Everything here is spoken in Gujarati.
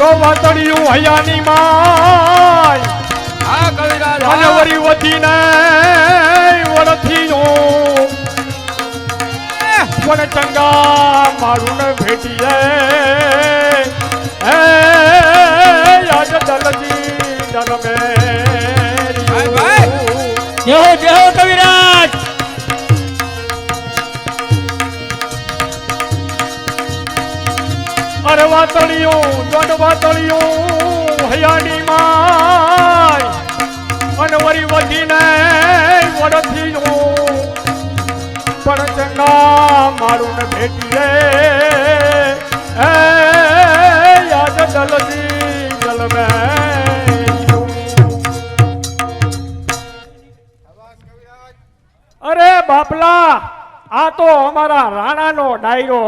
તો વાતળિયું હૈયાની માય હા કવિરાજ અને વરી વધીને વળથીઓ પણ ચંગા મારું ને ભેટીએ આજ દલજી દલમે જય જય કવિરાજ અરે વાતળિયું દોઢ વાતળિયું હૈયાની માય અને વરી વધીને વળથીઓ પણ ચંગા મારું ને ભેટીએ આજ દલજી દલમે અરે બાપલા આ તો અમારા રાણાનો ડાયરો